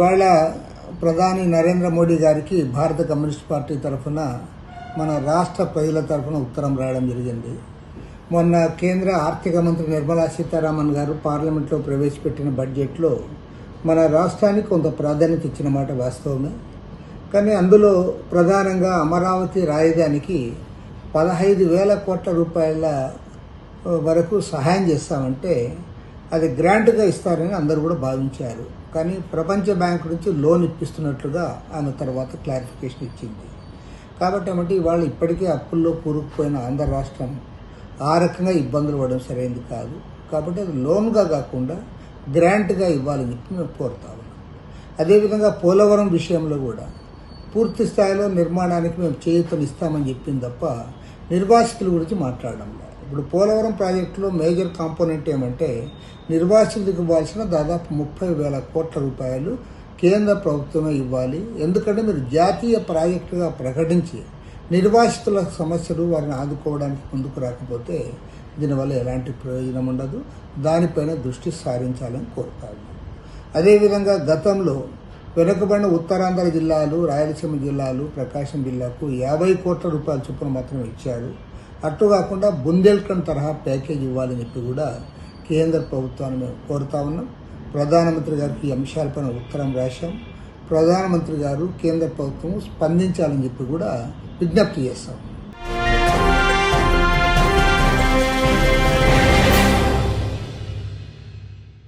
ఇవాళ ప్రధాని నరేంద్ర మోడీ గారికి భారత కమ్యూనిస్ట్ పార్టీ తరఫున మన రాష్ట్ర ప్రజల తరఫున ఉత్తరం రాయడం జరిగింది. మొన్న కేంద్ర ఆర్థిక మంత్రి నిర్మలా సీతారామన్ గారు పార్లమెంట్లో ప్రవేశపెట్టిన బడ్జెట్లో మన రాష్ట్రానికి కొంత ప్రాధాన్యత ఇచ్చిన మాట వాస్తవమే. కానీ అందులో ప్రధానంగా అమరావతి రాజధానికి 15,000 కోట్ల రూపాయల వరకు సహాయం చేస్తామంటే అది గ్రాంట్గా ఇస్తారని అందరూ కూడా భావించారు. కానీ ప్రపంచ బ్యాంకు నుంచి లోన్ ఇప్పిస్తున్నట్లుగా ఆమె తర్వాత క్లారిఫికేషన్ ఇచ్చింది. కాబట్టి వాళ్ళు ఇప్పటికే అప్పుల్లో కూరుకుపోయిన ఆంధ్ర రాష్ట్రం ఆ రకంగా ఇబ్బందులు పడడం సరైనది కాదు. కాబట్టి అది లోన్గా కాకుండా గ్రాంట్గా ఇవ్వాలని చెప్పి మేము కోరుతా ఉన్నాం. అదేవిధంగా పోలవరం విషయంలో కూడా పూర్తి స్థాయిలో నిర్మాణానికి మేము చేయూతనిస్తామని చెప్పింది తప్ప నిర్వాసితుల గురించి మాట్లాడడం లేదు. ఇప్పుడు పోలవరం ప్రాజెక్టులో మేజర్ కాంపోనెంట్ ఏమంటే నిర్వాసితులకు ఇవ్వాల్సిన దాదాపు 30,000 కోట్ల రూపాయలు కేంద్ర ప్రభుత్వమే ఇవ్వాలి. ఎందుకంటే మీరు జాతీయ ప్రాజెక్టుగా ప్రకటించి నిర్వాసితుల సమస్యలు వారిని ఆదుకోవడానికి ముందుకు రాకపోతే దీనివల్ల ఎలాంటి ప్రయోజనం ఉండదు. దానిపైన దృష్టి సారించాలని కోరుతాను. అదేవిధంగా గతంలో వెనుకబడిన ఉత్తరాంధ్ర జిల్లాలు, రాయలసీమ జిల్లాలు, ప్రకాశం జిల్లాకు 50 కోట్ల రూపాయల చొప్పున మాత్రం ఇచ్చారు. అటు కాకుండా బుందేల్ఖండ్ తరహా ప్యాకేజ్ ఇవ్వాలని చెప్పి కూడా కేంద్ర ప్రభుత్వాన్ని మేము కోరుతా ఉన్నాం. ప్రధానమంత్రి గారికి ఈ అంశాలపైన ఉత్తరం రాశాం. ప్రధానమంత్రి గారు కేంద్ర ప్రభుత్వం స్పందించాలని చెప్పి కూడా విజ్ఞప్తి చేస్తాం.